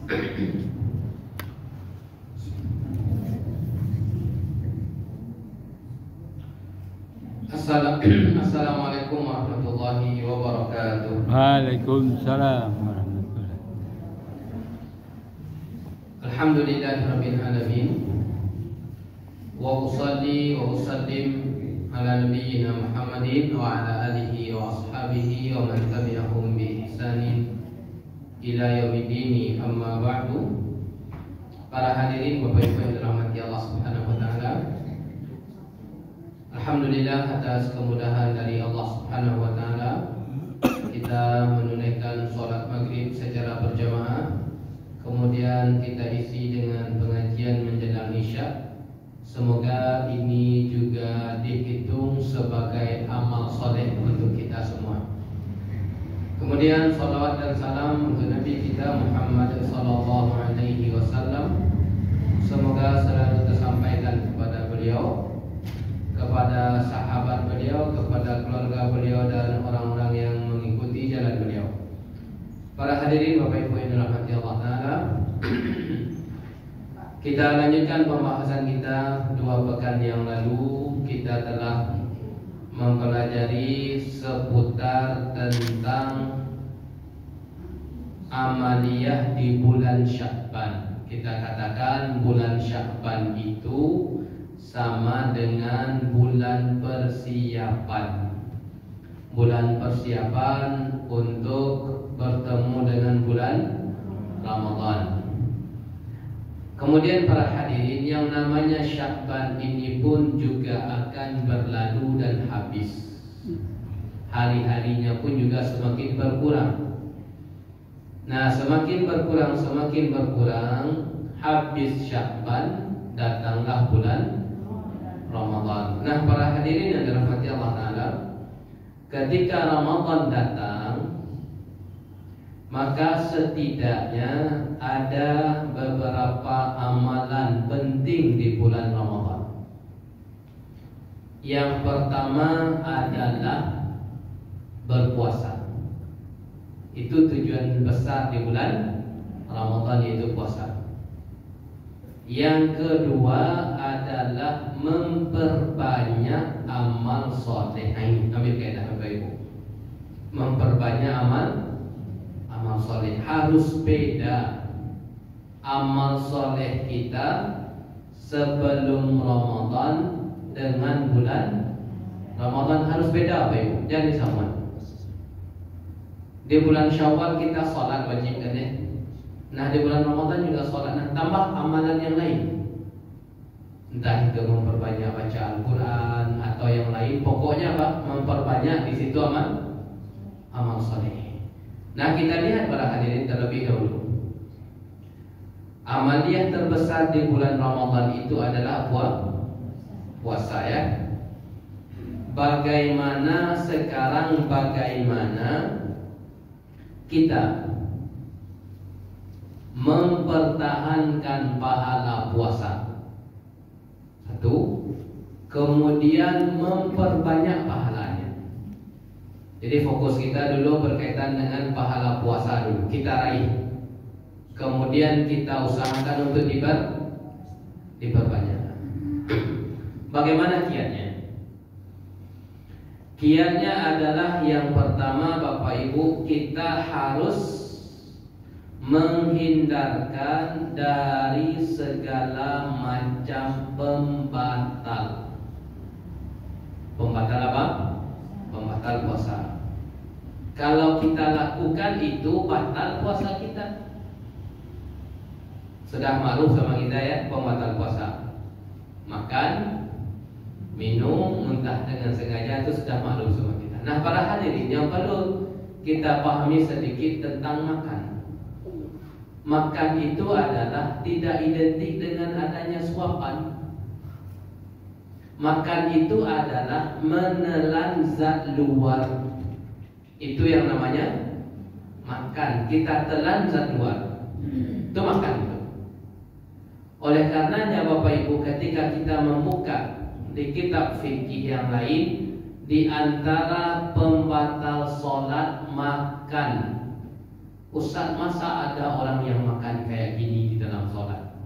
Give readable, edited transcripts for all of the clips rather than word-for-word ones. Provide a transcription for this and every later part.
Assalamualaikum warahmatullahi wabarakatuh. Waalaikumsalam warahmatullahi. Alhamdulillahirabbil alamin. Wa usalli wa usallim ala nabiyyina Muhammadin wa ala alihi wa ashabihi wa man tabi'ahum bi ihsanin ila yaumiddin. Amma ba'du. Para hadirin Bapak Ibu yang dirahmati Allah Subhanahu wa taala. Alhamdulillah atas kemudahan dari Allah Subhanahu wa taala kita menunaikan sholat maghrib secara berjamaah. Kemudian kita isi dengan pengajian menjelang isya. Semoga ini juga dihitung sebagai amal soleh untuk kita semua. Kemudian salawat dan salam untuk Nabi kita Muhammad sallallahu alaihi wasallam. Semoga selalu tersampaikan kepada beliau, kepada sahabat beliau, kepada keluarga beliau dan orang-orang yang mengikuti jalan beliau. Para hadirin Bapak Ibu yang dirahmati Allah Ta'ala, kita lanjutkan pembahasan kita. 2 pekan yang lalu kita telah mempelajari seputar tentang amaliyah di bulan Sya'ban. Kita katakan bulan Sya'ban itu sama dengan bulan persiapan. Bulan persiapan untuk bertemu dengan bulan Ramadan. Kemudian para hadirin, yang namanya Sya'ban ini pun juga akan berlalu dan habis. Hari-harinya pun juga semakin berkurang. Nah, semakin berkurang, habis Sya'ban, datanglah bulan Ramadan. Nah, para hadirin yang dirahmati Allah Ta'ala, ketika Ramadan datang, maka setidaknya ada beberapa amalan penting di bulan Ramadan. Yang pertama adalah berpuasa. Itu tujuan besar di bulan Ramadan, yaitu puasa. Yang kedua adalah memperbanyak amal soleh. Ambil kaidah Bapak Ibu. Memperbanyak amal soleh. Harus beda amal soleh kita sebelum Ramadan dengan bulan Ramadan, harus beda Bapak Ibu. Jangan disamakan. Di bulan Syawal kita sholat wajib kan ya. Nah, di bulan Ramadan juga sholat. Nah, tambah amalan yang lain. Entah itu memperbanyak baca Al-Quran atau yang lain. Pokoknya apa? Memperbanyak di situ amal soleh. Nah, kita lihat para hadirin terlebih dahulu. Amaliyah terbesar di bulan Ramadan itu adalah puasa ya. Bagaimana kita mempertahankan pahala puasa? Satu, kemudian memperbanyak pahalanya. Jadi fokus kita dulu berkaitan dengan pahala puasa dulu, kita raih. Kemudian kita usahakan untuk diperbanyak. Bagaimana kiatnya? Kiatnya adalah yang pertama Bapak Ibu, kita harus menghindarkan dari segala macam pembatal. Pembatal apa? Pembatal puasa. Kalau kita lakukan itu, batal puasa kita. Sudah maklum sama kita ya, pembatal puasa. Makan, minum, muntah dengan sengaja itu sudah maklum sama kita. Nah, para hadirin, yang perlu kita pahami sedikit tentang makan. Makan itu adalah tidak identik dengan adanya suapan. Makan itu adalah menelan zat luar. Itu yang namanya makan. Kita telan zat luar. Itu makan itu. Oleh karenanya Bapak Ibu, ketika kita membuka di kitab fikih yang lain, di antara pembatal sholat makan. Ustaz, masa ada orang yang makan kayak gini di dalam sholat?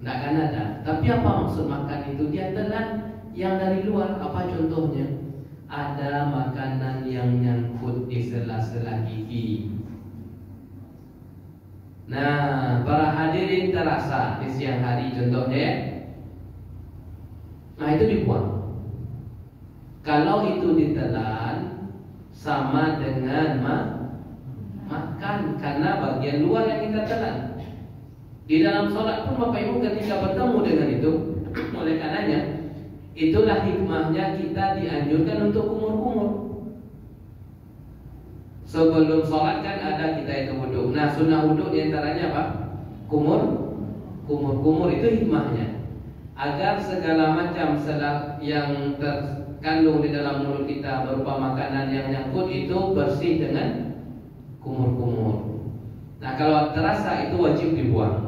Tidak akan ada. Tapi apa maksud makan itu? Dia telan yang dari luar. Apa contohnya? Ada makanan yang nyangkut di sela-sela gigi. Nah, para hadirin terasa di siang hari contohnya. Nah, itu dibuang. Kalau itu ditelan, sama dengan makan, karena bagian luar yang kita telan. Di dalam sholat pun Bapak Ibu ketika bertemu dengan itu, oleh karenanya itulah hikmahnya kita dianjurkan untuk kumur-kumur. Sebelum sholat kan ada kita itu wudhu. Nah, sunnah wudhu diantaranya apa? Kumur itu hikmahnya, agar segala macam yang terkandung di dalam mulut kita berupa makanan yang nyangkut itu bersih dengan kumur. Nah, kalau terasa itu wajib dibuang.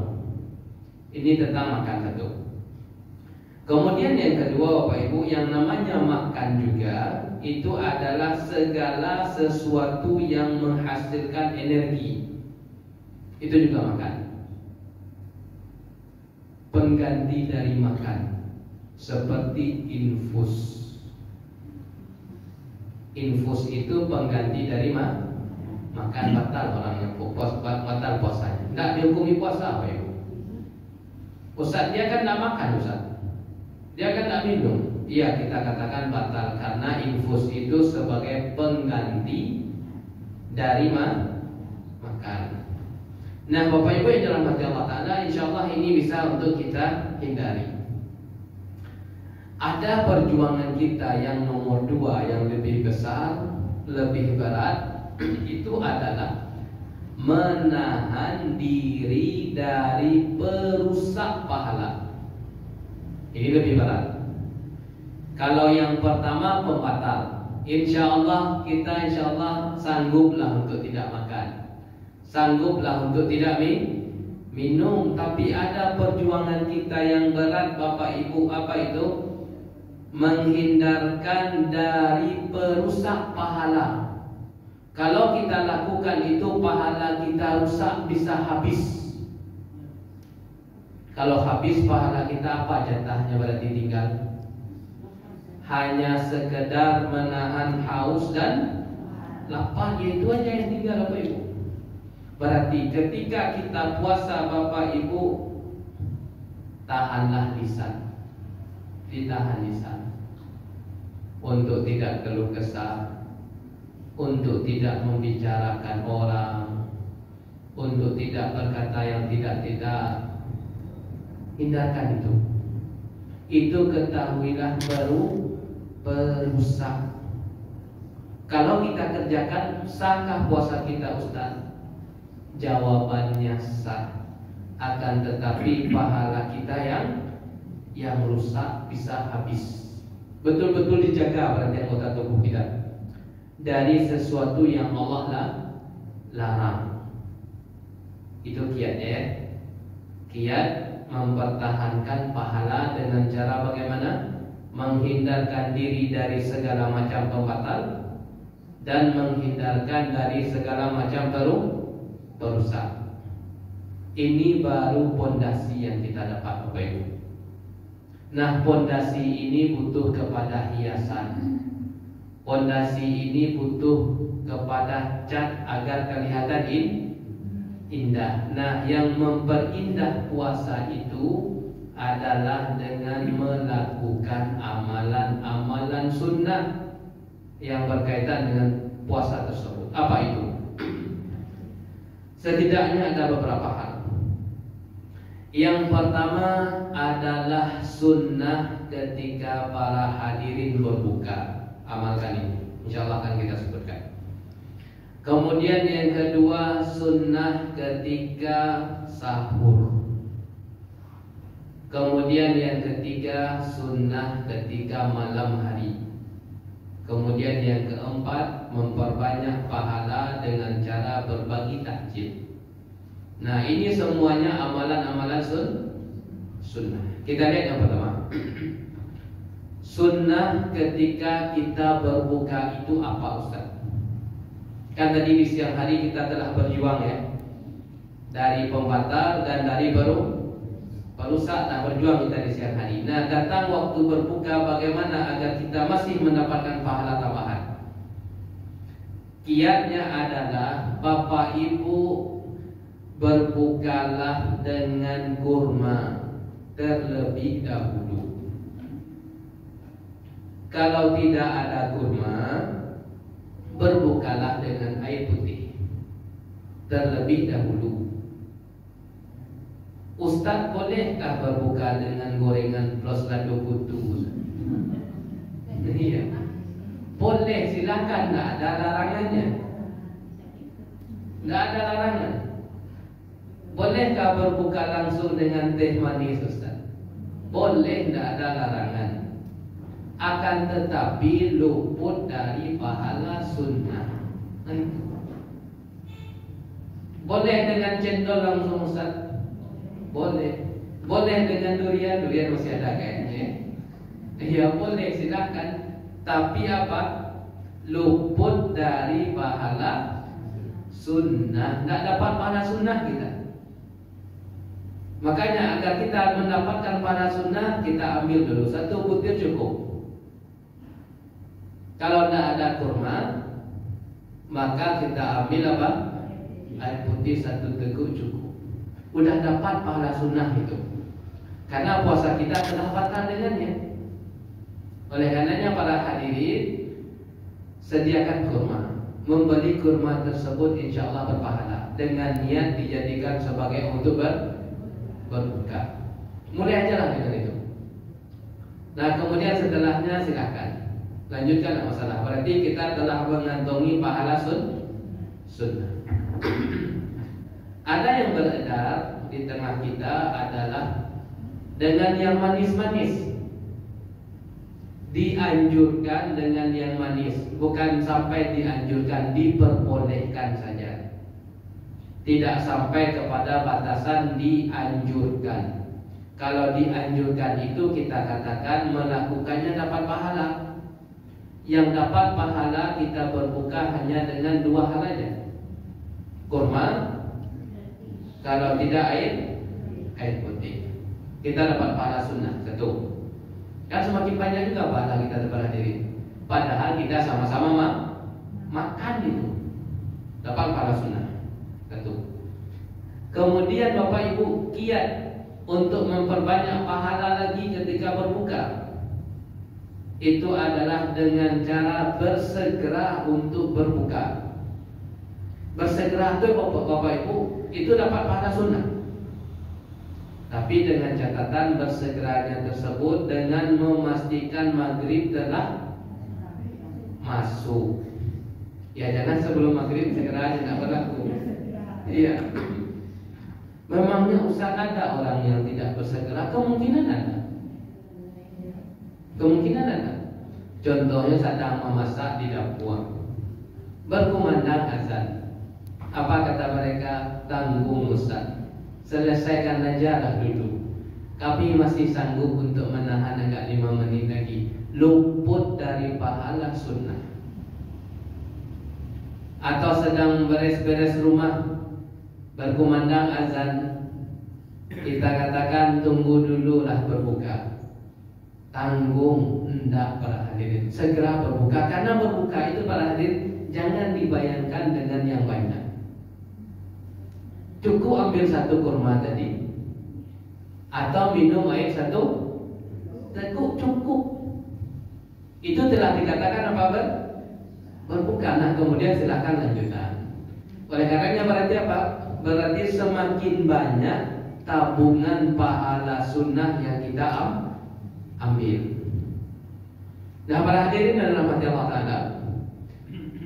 Ini tentang makan satu. Kemudian yang kedua Bapak Ibu, yang namanya makan juga itu adalah segala sesuatu yang menghasilkan energi. Itu juga makan. Pengganti dari makan, seperti infus. Infus itu pengganti dari makan, batal orang yang batal puasanya. Tidak dihukumi puasa Bapak Ibu. Ustaz, dia kan tidak makan Ustaz, dia kan tidak minum. Iya, kita katakan batal karena infus itu sebagai pengganti dari makan. Nah, Bapak Ibu yang dirahmati Allah Ta'ala, insya Allah ini bisa untuk kita hindari. Ada perjuangan kita yang nomor 2 yang lebih besar, lebih berat, itu adalah menahan diri dari perusak pahala. Ini lebih berat. Kalau yang pertama pembatal, insya Allah kita sangguplah untuk tidak makan, sangguplah untuk tidak minum. Tapi ada perjuangan kita yang berat Bapak Ibu, apa itu? Menghindarkan dari perusak pahala. Kalau kita lakukan itu, pahala kita rusak, bisa habis. Kalau habis pahala kita, apa jatahnya berarti tinggal? Hanya sekedar menahan haus dan lapar, itu aja yang tinggal Bapak Ibu. Berarti ketika kita puasa Bapak Ibu, tahanlah lisan. Ditahan lisan untuk tidak keluh kesah, untuk tidak membicarakan orang, untuk tidak berkata yang tidak. Hindarkan itu. Itu ketahuilah baru perusak. Kalau kita kerjakan, sahkah puasa kita Ustaz? Jawabannya sah. Akan tetapi pahala kita yang rusak, bisa habis. Betul-betul dijaga berarti anggota tubuh kita dari sesuatu yang Allah larang. Itu kiatnya ya. Kiat mempertahankan pahala dengan cara bagaimana? Menghindarkan diri dari segala macam pembatal dan menghindarkan dari segala macam perusak. Ini baru pondasi yang kita dapat Bapak Ibu. Nah, pondasi ini butuh kepada hiasan. Pondasi ini butuh kepada cat agar kelihatan indah. Nah, yang memperindah puasa itu adalah dengan melakukan amalan-amalan sunnah yang berkaitan dengan puasa tersebut. Apa itu? Setidaknya ada beberapa hal. Yang pertama adalah sunnah ketika para hadirin berbuka. Amalkan ini, insya Allah akan kita sebutkan. Kemudian yang kedua, sunnah ketika sahur. Kemudian yang ketiga, sunnah ketika malam hari. Kemudian yang keempat, memperbanyak pahala dengan cara berbagi takjil. Nah, ini semuanya amalan-amalan sunnah. Kita lihat yang pertama. Sunnah ketika kita berbuka itu apa Ustaz? Kan tadi di siang hari kita telah berjuang ya. dari pembatal dan dari perusak. Nah, berjuang kita di siang hari. Nah, datang waktu berbuka, bagaimana agar kita masih mendapatkan pahala tambahan? Kiatnya adalah Bapak Ibu berbukalah dengan kurma terlebih dahulu. Kalau tidak ada kurma, berbukalah dengan air putih terlebih dahulu. Ustaz, bolehkah berbuka dengan gorengan plus lado kutu? Iya, boleh, silakan, nggak ada larangannya. Nggak ada larangan. Bolehkah berbuka langsung dengan teh manis, Ustaz? Boleh, nggak ada larangan. Akan tetapi luput dari pahala sunnah. Boleh dengan cendol langsung, Ustaz? Boleh. Boleh dengan durian masih ada kayaknya. Ya boleh, silakan. Tapi apa? Luput dari pahala sunnah. Nggak dapat pahala sunnah kita. Makanya agar kita mendapatkan pahala sunnah, kita ambil dulu 1 butir cukup. Kalau tidak ada kurma, maka kita ambil apa? Air putih 1 teguk cukup. Udah dapat pahala sunnah itu. Karena puasa kita telah batal dengannya. Oleh karenanya para hadirin, sediakan kurma. Membeli kurma tersebut insya Allah berpahala, dengan niat dijadikan sebagai untuk berbuka. Mulai aja lah dengan itu. Nah, kemudian setelahnya silakan lanjutkan masalah. Berarti kita telah mengantongi pahala sunnah. Ada yang beredar di tengah kita adalah dengan yang manis-manis. Dianjurkan dengan yang manis, bukan sampai dianjurkan, diperbolehkan saja. Tidak sampai kepada batasan dianjurkan. Kalau dianjurkan itu kita katakan melakukannya dapat pahala. Yang dapat pahala kita berbuka hanya dengan 2 hal saja. Kurma, kalau tidak air putih. Kita dapat pahala sunnah, 1. Kan semakin banyak juga pahala kita dapat hadirin. Padahal kita sama-sama makan itu. Dapat pahala sunnah, 1. Kemudian Bapak Ibu kiat untuk memperbanyak pahala lagi ketika berbuka. Itu adalah dengan cara bersegera untuk berbuka. Bersegera itu Bapak Ibu, itu dapat pahala sunnah. Tapi dengan catatan bersegeranya tersebut dengan memastikan maghrib telah masuk. Ya jangan sebelum maghrib segera tidak berlaku. Iya. Memangnya Ustaz ada orang yang tidak bersegera? Kemungkinan ada. Kemungkinan ada. Contohnya sedang memasak di dapur, berkumandang azan. Apa kata mereka? Tanggung Ustaz, selesaikan aja lah dulu. Kami masih sanggup untuk menahan agak 5 menit lagi. Luput dari pahala sunnah. Atau sedang beres-beres rumah, berkumandang azan, kita katakan tunggu dulu lah berbuka. Tanggung, hendak para hadirin, segera berbuka. Karena berbuka itu para hadirin jangan dibayangkan dengan yang banyak. Cukup ambil 1 kurma tadi, atau minum air 1 teguk, cukup. Itu telah dikatakan apa? Berbuka. Nah kemudian silakan lanjutkan. Oleh karenanya berarti apa? Berarti semakin banyak tabungan pahala sunnah yang kita ambil. Nah para hadirin dalam hati Allah Ta'ala,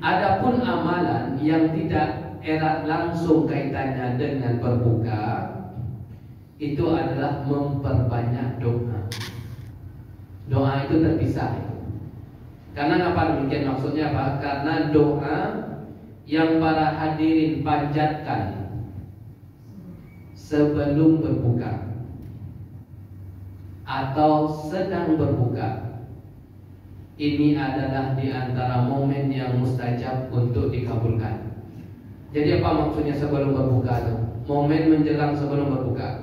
adapun amalan yang tidak erat langsung kaitannya dengan berbuka, itu adalah memperbanyak doa. Doa itu terpisah. Karena apa demikian? Maksudnya apa? Karena doa yang para hadirin panjatkan sebelum berbuka atau sedang berbuka, ini adalah di antara momen yang mustajab untuk dikabulkan. Jadi apa maksudnya sebelum berbuka itu? momen menjelang sebelum berbuka.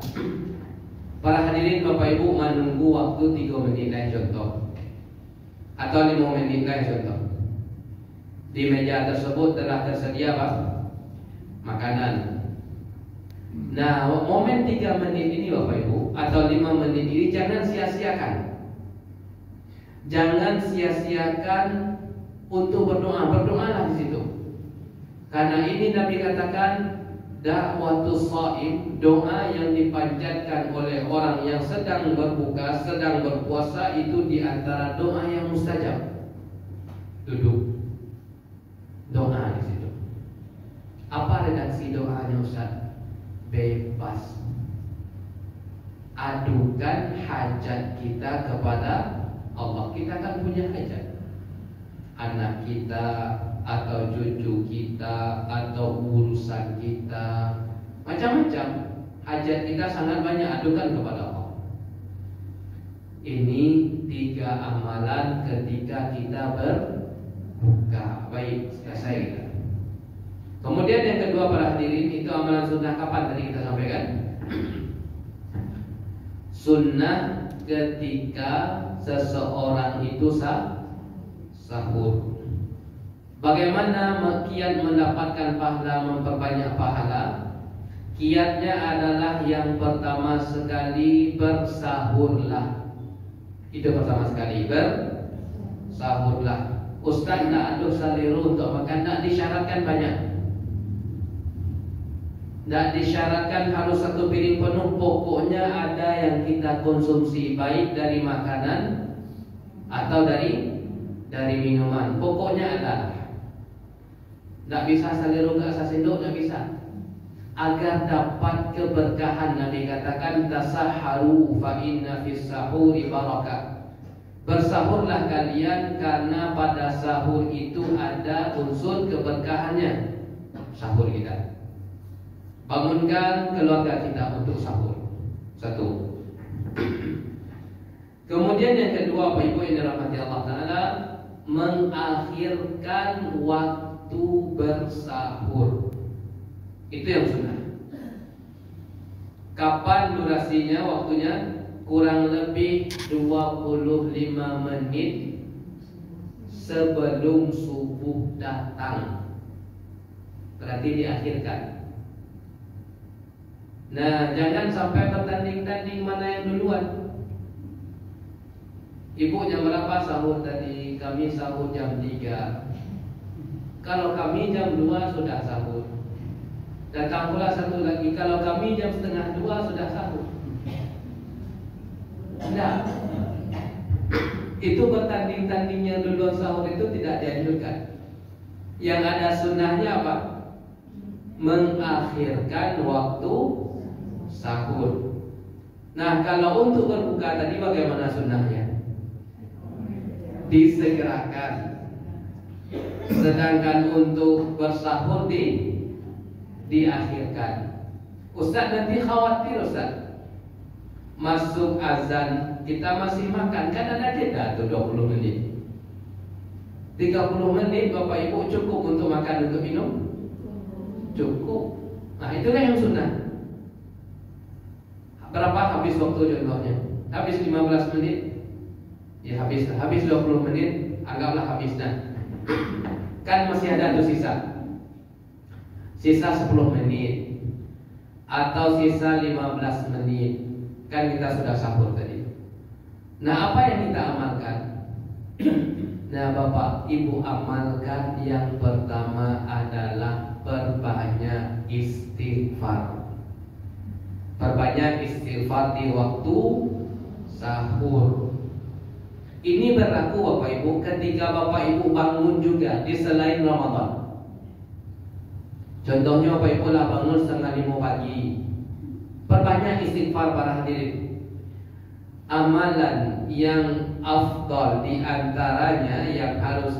Para hadirin Bapak Ibu menunggu waktu 3 menit contoh, atau 5 menit contoh. Di meja tersebut telah tersedia apa? Makanan. Nah, momen 3 menit ini Bapak Ibu atau 5 menit ini jangan sia-siakan. Jangan sia-siakan untuk berdoa. Berdoalah di situ. Karena ini Nabi katakan da'watus shaim, doa yang dipanjatkan oleh orang yang sedang berbuka, sedang berpuasa, itu di antara doa yang mustajab. Duduk. Doa di situ. Apa redaksi doanya Ustaz? Bebas. Adukan hajat kita kepada Allah. Kita kan punya hajat. Anak kita atau cucu kita atau urusan kita, macam-macam hajat kita sangat banyak, adukan kepada Allah. Ini 3 amalan ketika kita berbuka. Baik, selesai kita. Kemudian yang kedua para hadirin, itu amalan sunnah kapan tadi kita sampaikan? Sunnah ketika seseorang itu sahur. Bagaimana kiat mendapatkan pahala, memperbanyak pahala? Kiatnya adalah yang pertama sekali bersahurlah. Itu pertama sekali, bersahurlah. Ustaz nak aduk saliru untuk makan, tak disyaratkan banyak. Tak disyaratkan harus 1 piring penuh. Pokoknya ada yang kita konsumsi, baik dari makanan atau dari minuman. Pokoknya ada. Tak bisa saliru, tak sasendok, tak bisa. Agar dapat keberkahan, Nabi katakan tasahharu fa inna fis sahuri barakah. Bersahurlah kalian karena pada sahur itu ada unsur keberkahannya. Sahur kita. Bangunkan keluarga kita untuk sahur. 1. Kemudian yang kedua, Bapak Ibu yang dirahmati Allah Ta'ala, mengakhirkan waktu bersahur. Itu yang sunnah. Kapan durasinya, waktunya? Kurang lebih 25 menit sebelum subuh datang. Berarti diakhirkan. Nah, jangan sampai bertanding-tanding mana yang duluan. Ibu jam berapa sahur tadi? Kami sahur jam 3. Kalau kami jam 2 sudah sahur. Datang pula satu lagi, kalau kami jam setengah 2 sudah sahur. Tidak. Itu bertanding-tandingnya duluan sahur itu tidak dianjurkan. Yang ada sunnahnya apa? Mengakhirkan waktu sahur. Nah, kalau untuk berbuka tadi bagaimana sunnahnya? Disegerakan. Sedangkan untuk bersahur diakhirkan. Ustaz nanti khawatir Ustaz, masuk azan kita masih makan, kan ada jeda tuh 20 menit 30 menit Bapak Ibu cukup untuk makan, untuk minum? Cukup. Nah, itulah yang sunnah. Berapa habis waktu contohnya? Habis 15 menit? Ya habis 20 menit, anggaplah habis. Nah, kan masih ada tuh sisa 10 menit atau sisa 15 menit. Kan kita sudah sahur tadi. Nah, apa yang kita amalkan? Nah, Bapak Ibu amalkan yang pertama adalah perbanyak istighfar. Perbanyak istighfar di waktu sahur. Ini berlaku Bapak Ibu ketika Bapak Ibu bangun juga di selain Ramadan. Contohnya Bapak Ibu lah bangun setengah 5 pagi. Perbanyak istighfar para hadirin. Amalan yang afdal di antaranya yang harus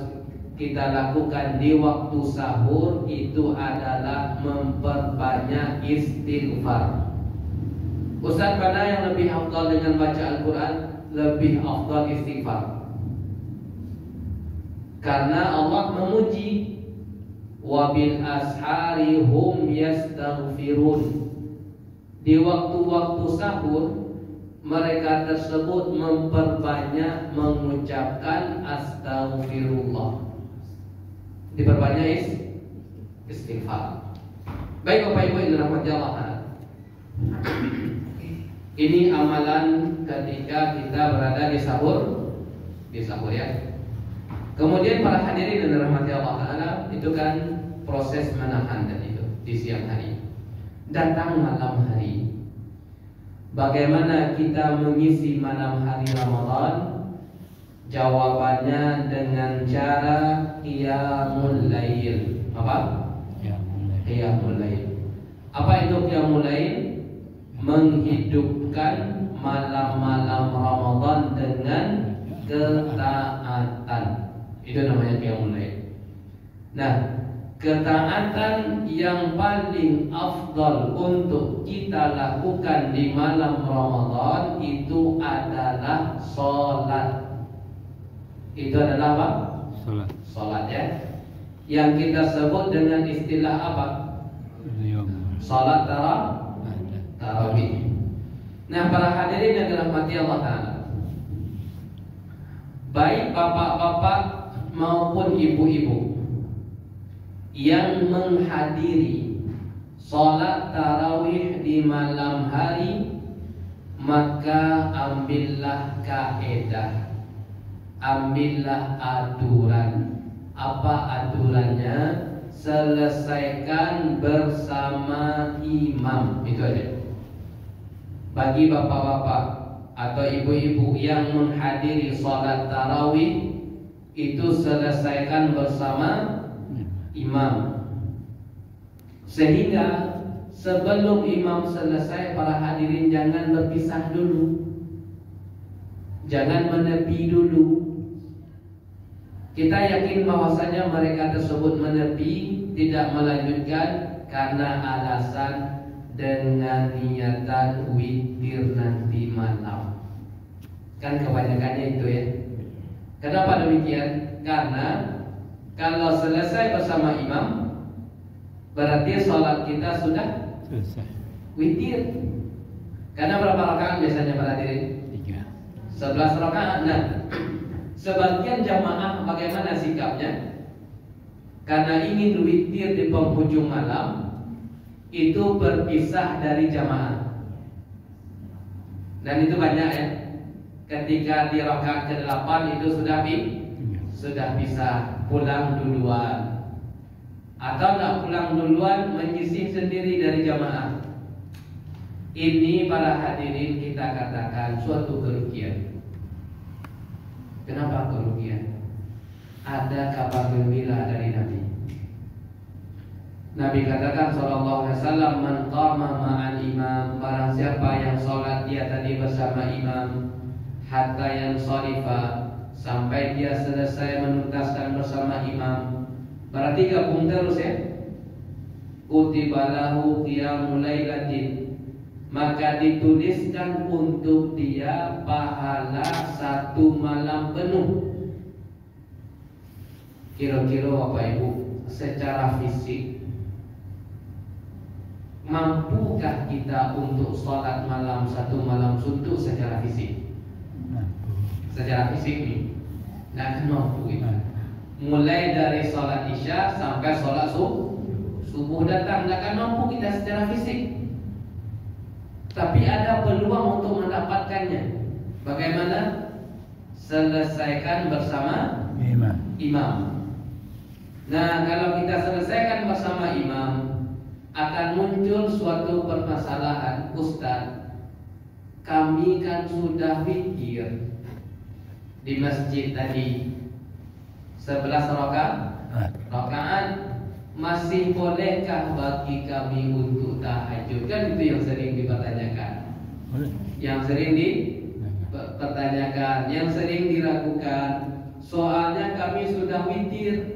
kita lakukan di waktu sahur itu adalah memperbanyak istighfar. Ustaz, mana yang lebih afdal dengan baca Al-Quran? Lebih afdal istighfar. Karena Allah memuji wabil ashari hum yastaghfirun. di waktu-waktu sahur mereka tersebut memperbanyak mengucapkan astaghfirullah. Diperbanyak istighfar. Baik Bapak Ibu yang dirahmati Allah. Ini amalan ketika kita berada di sahur ya. Kemudian para hadirin yang dirahmati Allah Ta'ala, itu kan proses menahan tadi itu di siang hari. Datang malam hari. Bagaimana kita mengisi malam hari Ramadan? Jawabannya dengan cara qiyamul lail. Apa? Qiyamul lail. Apa itu qiyamul lail? Menghidupkan malam-malam Ramadan dengan ketaatan. Itu namanya qiyamul lail. Nah, ketaatan yang paling afdal untuk kita lakukan di malam Ramadan itu adalah sholat. Itu adalah apa? Sholat ya. Yang kita sebut dengan istilah apa? Sholat tarawih. Nah, para hadirin yang dirahmati Allah Ta'ala, baik bapak-bapak maupun ibu-ibu yang menghadiri sholat tarawih di malam hari, maka ambillah kaedah, ambillah aturan. Apa aturannya? Selesaikan bersama imam. Itu aja. Bagi bapak-bapak atau ibu-ibu yang menghadiri sholat tarawih, itu selesaikan bersama imam. Sehingga sebelum imam selesai, para hadirin jangan berpisah dulu, jangan menepi dulu. Kita yakin bahwasanya mereka tersebut menepi, tidak melanjutkan karena alasan dengan niatan witir nanti malam. Kan kebanyakannya itu ya. Kenapa demikian? Karena kalau selesai bersama imam, berarti sholat kita sudah selesai. Witir. Karena berapa rakaat biasanya para hadirin? 11 rakaat. Nah, sebagian jamaah bagaimana sikapnya? Karena ingin witir di penghujung malam, itu berpisah dari jamaah. Dan itu banyak ya. Ketika di rakaat ke-8 itu sudah bisa pulang duluan, atau tidak pulang duluan, menyisih sendiri dari jamaah. Ini para hadirin kita katakan suatu kerugian. Kenapa kerugian? Ada kabar gembira dari Nabi. Nabi katakan sallallahu alaihi wasallam, man qama ma'al imam, barang siapa yang sholat dia tadi bersama imam, hatta yang sharifa, sampai dia selesai menuntaskan bersama imam, berarti gabung terus ya. Kutiba lahu qiyamul lailatin, maka dituliskan untuk dia pahala 1 malam penuh. Kira-kira Bapak Ibu, secara fisik mampukah kita untuk sholat malam 1 malam suntuk secara fisik? Secara fisik nih, nggak akan mampu kita. Mulai dari sholat isya sampai sholat subuh datang, nggak akan mampu kita secara fisik. Tapi ada peluang untuk mendapatkannya. Bagaimana? Selesaikan bersama imam. Nah, kalau kita selesaikan bersama imam, akan muncul suatu permasalahan. Ustaz, kami kan sudah witir di masjid tadi 11 rakaat, masih bolehkah bagi kami untuk tahajud? Kan itu yang sering dipertanyakan, yang sering dipertanyakan, yang sering diragukan. Soalnya kami sudah witir.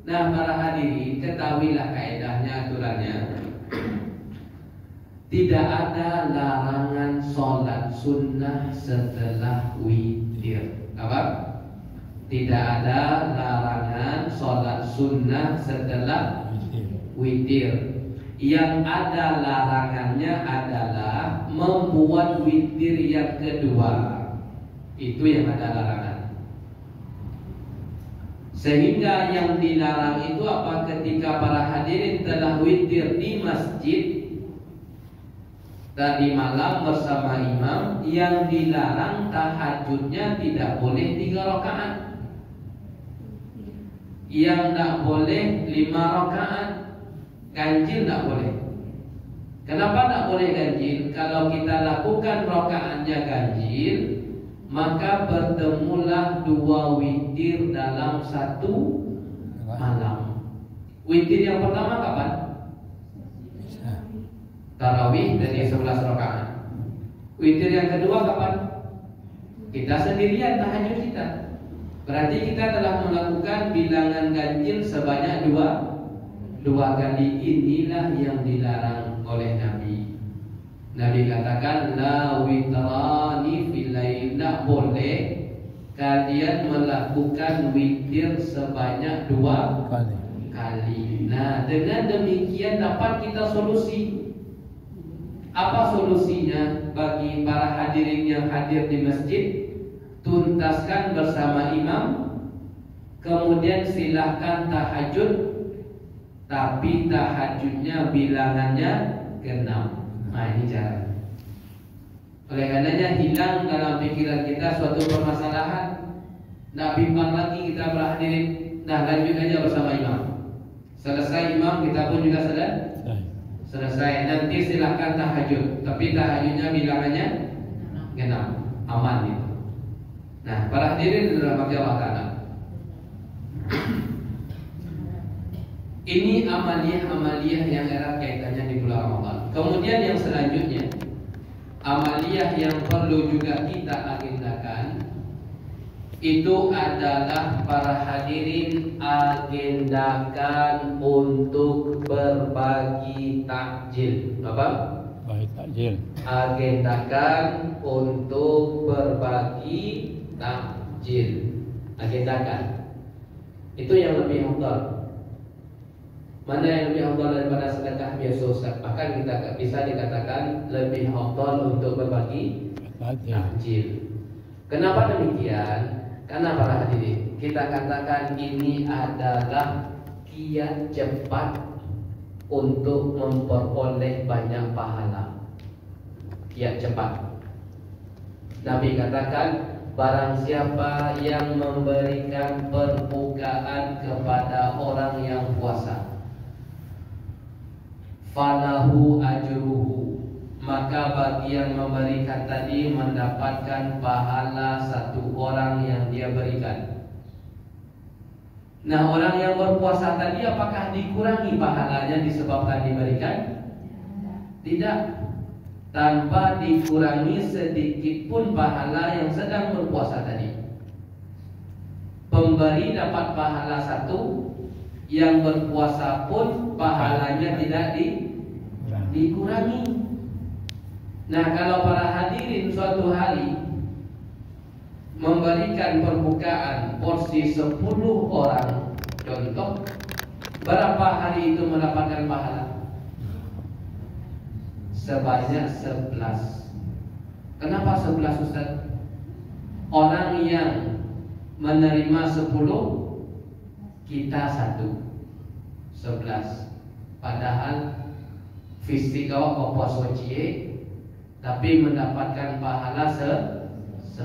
Nah, para hadirin, ketahuilah kaedahnya, aturannya. Tidak ada larangan sholat sunnah setelah witir. Apa? Tidak ada larangan sholat sunnah setelah witir. Yang ada larangannya adalah membuat witir yang kedua. Itu yang ada larangan. Sehingga yang dilarang itu apa? Ketika para hadirin telah witir di masjid tadi malam bersama imam, yang dilarang tahajudnya tidak boleh 3 rakaat, yang tidak boleh 5 rakaat, ganjil tidak boleh. Kenapa tidak boleh ganjil? Kalau kita lakukan rakaatnya ganjil, maka bertemulah 2 witir dalam 1 malam. Witir yang pertama kapan? Tarawih dari 11 rakaat. Witir yang kedua kapan? Kita sendirian tahajud kita. Berarti kita telah melakukan bilangan ganjil sebanyak 2 kali. Inilah yang dilarang oleh Nabi. Nabi katakan la witrani fil lail, tidak boleh kalian melakukan witir sebanyak 2 kali. Nah, dengan demikian dapat kita solusi. Apa solusinya bagi para hadirin yang hadir di masjid? Tuntaskan bersama imam, kemudian silahkan tahajud, tapi tahajudnya bilangannya genap. Nah, ini cara. Oleh karenanya hilang dalam pikiran kita suatu permasalahan, tidak bimbang lagi kita berhadirin. Nah, lanjut aja bersama imam. Selesai imam, kita pun juga selesai. Nanti silahkan tahajud, tapi tahajudnya bilangannya genap, aman itu. Nah, para hadirin dalam Allah Ta'ala, ini amaliyah yang erat kaitannya di bulan Ramadan. Kemudian yang selanjutnya, amaliyah yang perlu juga kita agendakan itu adalah para hadirin agendakan untuk berbagi takjil. Apa? Bagi takjil. Agendakan untuk berbagi takjil. Agendakan. Itu yang lebih afdal. Mana yang lebih afdal daripada sedekah biasa Ustaz? Bahkan kita bisa dikatakan lebih afdal untuk berbagi takjil. Kenapa demikian? Karena para hadirin, kita katakan ini adalah kiat cepat untuk memperoleh banyak pahala. Kiat cepat. Nabi katakan, barang siapa yang memberikan perbukaan kepada orang yang puasa, falahu ajruhu, maka bagi yang memberikan tadi mendapatkan pahala 1 orang yang dia berikan. Nah, orang yang berpuasa tadi apakah dikurangi pahalanya disebabkan diberikan? Tidak. Tanpa dikurangi sedikit pun pahala yang sedang berpuasa tadi. Pemberi dapat pahala 1, yang berpuasa pun pahalanya tidak dikurangi. Nah, kalau para hadirin suatu hari memberikan perbukaan porsi 10 orang, contoh, berapa hari itu mendapatkan pahala? Sebanyak 11. Kenapa 11 Ustaz? Orang yang menerima 10, kita 1, 11. Padahal fisik awak puasa cie, tapi mendapatkan pahala 11.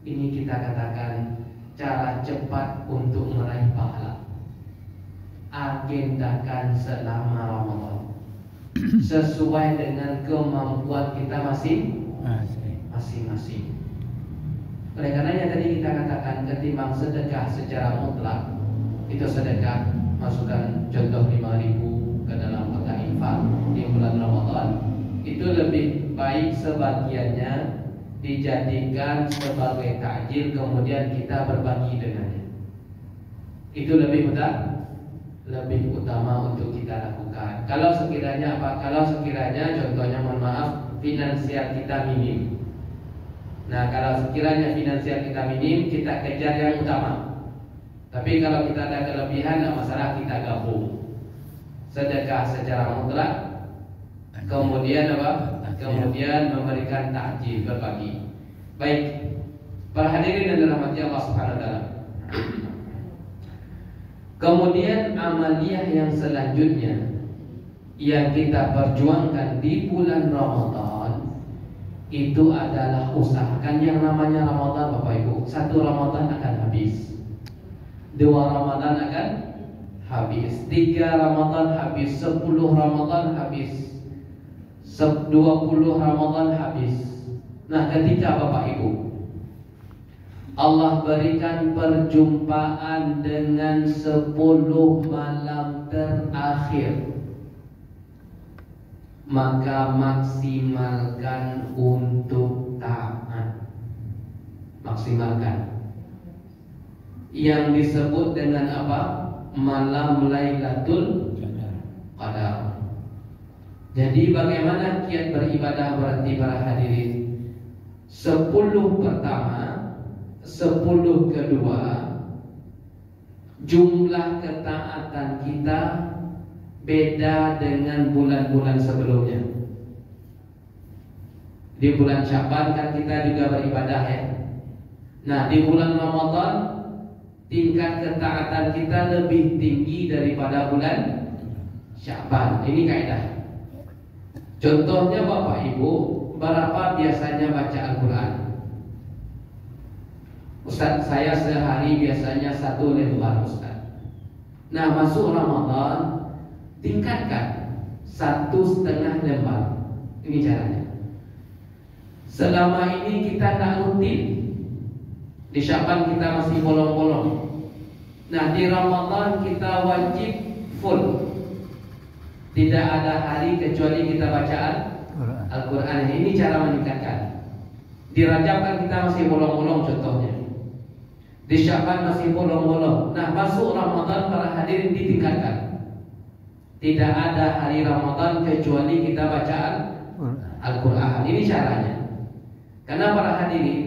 Ini kita katakan cara cepat untuk meraih pahala. Agendakan selama Ramadan sesuai dengan kemampuan kita masing-masing. Oleh karenanya tadi kita katakan, ketimbang sedekah secara mutlak, itu sedekah masukkan contoh 5.000 ke dalam kotak infak di bulan Ramadan, itu lebih baik sebagiannya dijadikan sebagai takjil, kemudian kita berbagi dengannya. Itu lebih utama untuk kita lakukan. Kalau sekiranya contohnya mohon maaf, finansial kita minim. Nah, kalau sekiranya finansial kita minim, kita kejar yang utama. Tapi kalau kita ada kelebihan, tidak masalah, kita gabung. Sedekah secara mutlak Kemudian apa? Kemudian memberikan takjil, berbagi. Baik, para hadirin yang dirahmati Allah Subhanahu wa taala. Kemudian amaliyah yang selanjutnya yang kita perjuangkan di bulan Ramadan itu adalah usahakan yang namanya Ramadan, Bapak Ibu. 1 Ramadan akan habis, 2 Ramadan akan habis, 3 Ramadan habis, 10 Ramadan habis, 20 Ramadan habis. Nah, ketika Bapak Ibu Allah berikan perjumpaan dengan 10 malam terakhir, maka maksimalkan untuk taat. Maksimalkan. Yang disebut dengan apa? Malam Lailatul Qadar. Jadi bagaimana kiat beribadah berarti para hadirin? 10 pertama, 10 kedua, jumlah ketaatan kita beda dengan bulan-bulan sebelumnya. Di bulan Syaban kan kita juga beribadah ya. Nah, di bulan Ramadan tingkat ketaatan kita lebih tinggi daripada bulan Syaban. Ini kaidah. Contohnya Bapak Ibu, berapa biasanya baca Al-Quran? Ustaz, saya sehari biasanya 1 lembar Ustaz. Nah, masuk Ramadan tingkatkan 1,5 lembar. Ini caranya. Selama ini kita tak rutin. Di Syaban kita masih bolong-bolong. Nah, di Ramadan kita wajib full. Tidak ada hari kecuali kita bacaan Al-Quran. Ini cara meningkatkan. Di Rajab kan kita masih bolong-bolong contohnya. Di Syaban masih bolong-bolong. Nah, masuk Ramadan para hadirin ditingkatkan. Tidak ada hari Ramadan kecuali kita bacaan Al-Quran. Ini caranya. Karena para hadirin,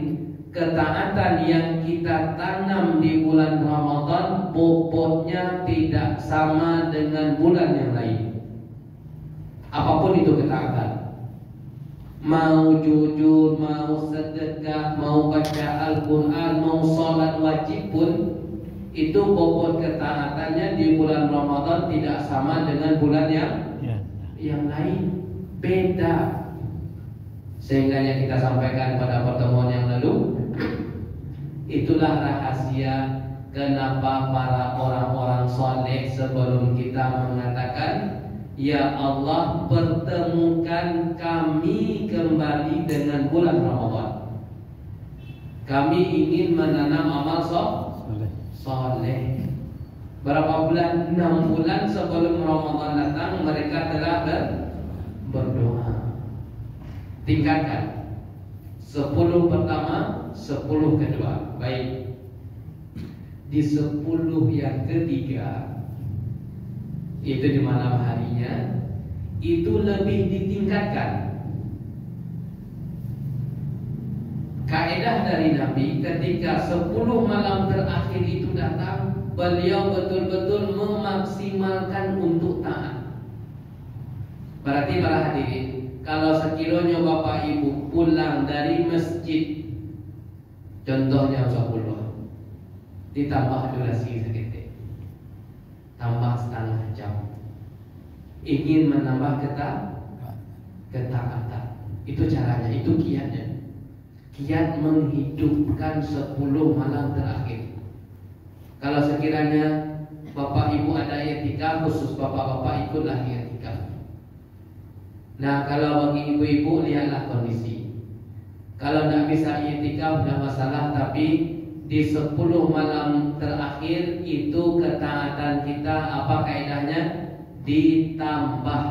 ketaatan yang kita tanam di bulan Ramadan bobotnya tidak sama dengan bulan yang lain. Apapun itu ketaatan, mau jujur, mau sedekah, mau baca Al-Quran, mau sholat wajib pun, itu bobot ketaatannya di bulan Ramadan tidak sama dengan bulan yang lain. Beda. Sehingga yang kita sampaikan pada pertemuan yang lalu, itulah rahasia kenapa para orang-orang soleh sebelum kita mengatakan, ya Allah, pertemukan kami kembali dengan bulan Ramadan. Kami ingin menanam amal soleh. Berapa bulan? 6 bulan sebelum Ramadan datang mereka telah berdoa. Tingkatkan 10 pertama, 10 kedua. Baik. Di 10 yang ketiga, itu di malam harinya, itu lebih ditingkatkan. Kaidah dari Nabi ketika 10 malam terakhir itu datang, beliau betul-betul memaksimalkan untuk taat. Berarti para hadirin, kalau sekiranya Bapak Ibu pulang dari masjid, contohnya 10, ditambah durasi sedikit, tambah setengah jam, ingin menambah ketaatan. Itu caranya, itu kiatnya. Kiat menghidupkan 10 malam terakhir. Kalau sekiranya Bapak Ibu ada i'tikaf, khusus bapak-bapak ikutlah i'tikaf. Nah, kalau bagi ibu-ibu lihatlah kondisi. Kalau tidak bisa i'tikaf tidak masalah, tapi di 10 malam terakhir itu ketaatan kita apa kaidahnya? Ditambah.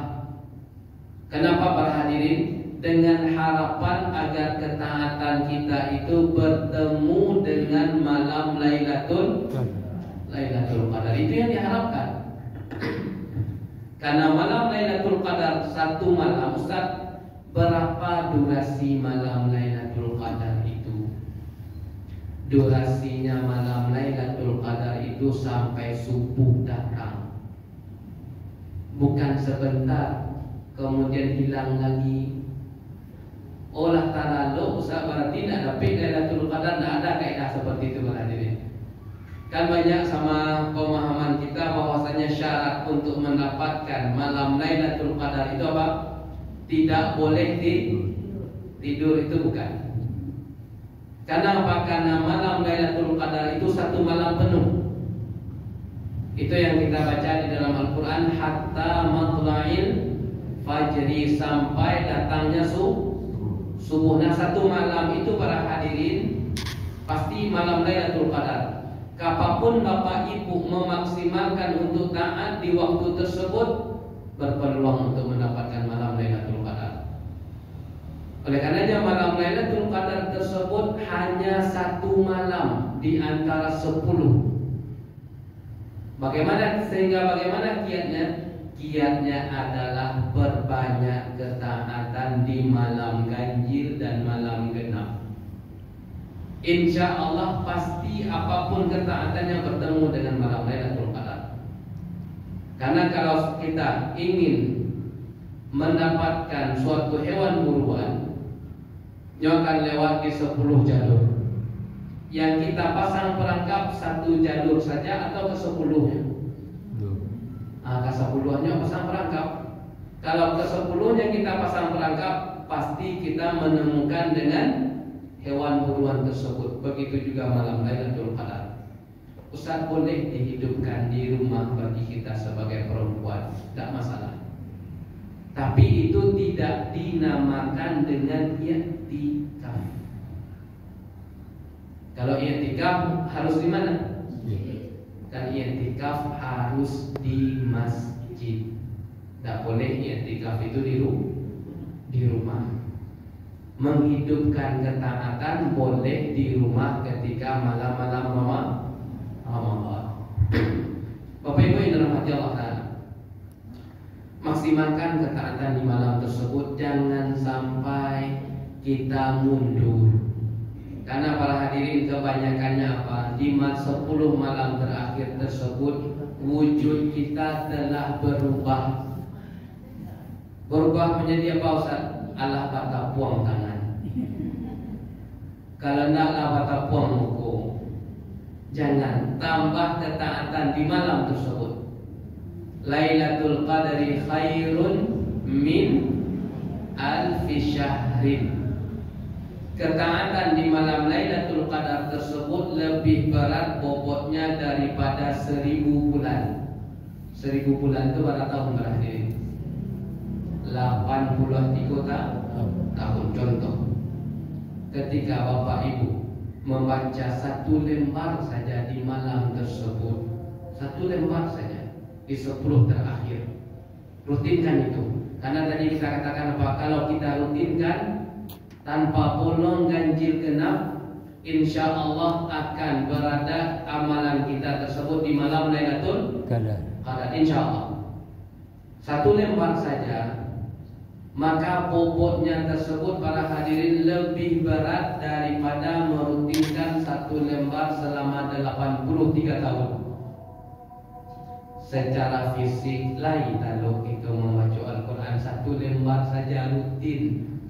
Kenapa para hadirin? Dengan harapan agar ketaatan kita itu bertemu dengan malam Lailatul Qadar. Itu yang diharapkan. Karena malam Lailatul Qadar 1 malam, Ustaz, berapa durasi malam Lailatul Qadar itu? Durasinya malam Lailatul Qadar itu sampai subuh datang. Bukan sebentar. kemudian hilang lagi. Olah talalu usah berarti tidak dapat Lailatul Qadar, tidak ada kaidah seperti itu hadirin. Kan banyak sama pemahaman kita bahwasanya syarat untuk mendapatkan malam Lailatul Qadar itu apa? Tidak boleh tidur, itu bukan. Karena apa? Karena malam Lailatul Qadar itu satu malam penuh. Itu yang kita baca di dalam Al-Quran, hatta matla'il fajri, sampai datangnya subuh. Nah, satu malam itu para hadirin pasti malam Lailatul Qadar. Kapanpun Bapak Ibu memaksimalkan untuk taat di waktu tersebut, berpeluang untuk mendapatkan malam Lailatul Qadar. Oleh karenanya malam Lailatul Qadar tersebut hanya satu malam di antara 10. Bagaimana kiatnya? Kiatnya adalah berbanyak ketaatan di malam ganjil dan malam genap. Insya Allah pasti apapun ketaatan yang bertemu dengan malam Lailatul Qadar. Karena kalau kita ingin mendapatkan suatu hewan buruan, yang akan lewat di 10 jalur. Yang kita pasang perangkap satu jalur saja atau ke 10-nya? Ke 10-nya pasang perangkap. Kalau ke 10-nya kita pasang perangkap, pasti kita menemukan dengan hewan buruan tersebut. Begitu juga malam Lailatul Qadar. Ustaz, boleh dihidupkan di rumah bagi kita sebagai perempuan, tidak masalah. Tapi itu tidak dinamakan dengan i'tikaf. Kalau i'tikaf harus di mana? Dan i'tikaf harus di masjid. Tidak boleh i'tikaf itu di rumah. Menghidupkan ketaatan boleh di rumah ketika malam-malam Ramadan. Bapak Ibu yang dirahmati Allah Ta'ala, maksimalkan ketaatan di malam tersebut, jangan sampai kita mundur. Karena para hadirin kebanyakannya apa? Di 10 malam terakhir tersebut wujud kita telah berubah. Berubah menjadi apa Ustaz? Allah kata puang tangan. Kalau naklah kata puang muka. Jangan tambah ketaatan di malam tersebut. Lailatul Qadri khairun min alfi syahrin. Ketaatan di malam Lailatul Qadar tersebut lebih berat bobotnya daripada 1000 bulan. 1000 bulan itu berapa tahun berarti? 83 tahun. Contoh, ketika Bapak Ibu membaca satu lembar saja di malam tersebut, satu lembar saja di 10 terakhir, rutinkan itu. Karena tadi kita katakan apa? Kalau kita rutinkan tanpa bolong ganjil genap, insya Allah akan berada amalan kita tersebut di malam Lailatul Qadar. Insya Allah satu lembar saja, maka bobotnya tersebut para hadirin lebih berat daripada merutinkan satu lembar selama 83 tahun. Secara fisik lain kalau kita membaca Al-Quran satu lembar saja rutin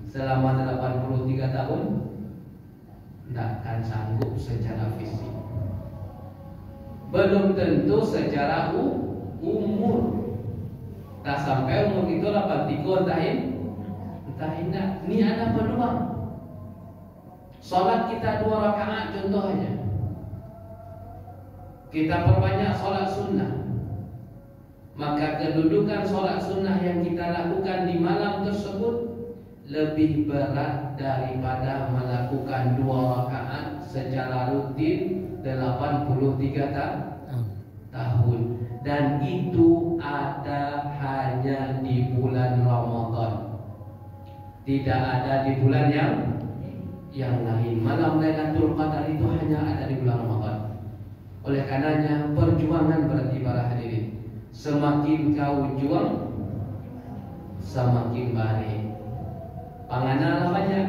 selama 83 tahun, tidak akan sanggup secara fisik. Belum tentu secara umur. Tak sampai umur itu 83 tahun, ini ada peluang. Salat kita 2 rakaat contohnya. Kita perbanyak salat sunnah. Maka kedudukan salat sunnah yang kita lakukan di malam tersebut lebih berat daripada melakukan 2 rakaat secara rutin 83 tahun. Dan itu ada hanya di bulan Ramadan, tidak ada di bulan yang lain. Malam Lailatul Qadar itu hanya ada di bulan Ramadan. Oleh karenanya perjuangan berarti para hadirin, semakin kau juang semakin baik. Panganala banyak,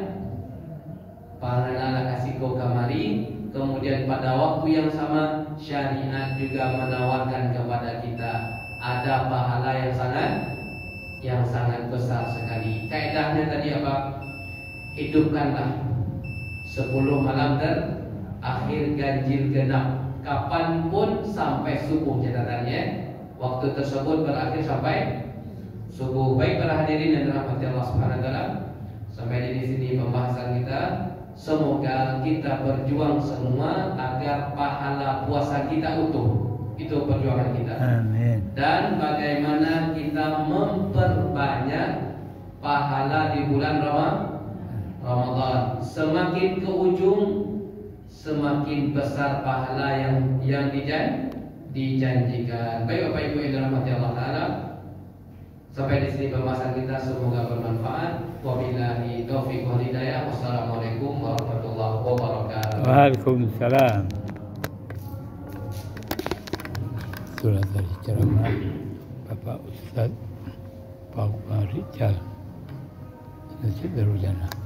panganala kasih kau kamari. Kemudian pada waktu yang sama syariat juga menawarkan kepada kita ada pahala yang sangat besar sekali. Kaedahnya tadi apa? Hidupkanlah 10 malam terakhir ganjil genap, kapanpun sampai subuh catatannya. Waktu tersebut berakhir sampai subuh. Baik para hadirin yang dirahmati Allah Subhanahu wa taala, sampai di sini pembahasan kita. Semoga kita berjuang semua agar pahala puasa kita utuh. Itu perjuangan kita. Amin. Dan bagaimana kita memperbanyak pahala di bulan Ramadan. Semakin ke ujung, semakin besar pahala yang dijanjikan. Baik Bapak Ibu yang dirahmati Allah Taala, sampai di sini pembahasan kita, semoga bermanfaat. Wabillahi taufiq wal hidayah. Wassalamualaikum warahmatullahi wabarakatuh. Waalaikumsalam. Itulah tadi ceramah Bapak Ustaz Pak Rijal Masjid Darul Jannah.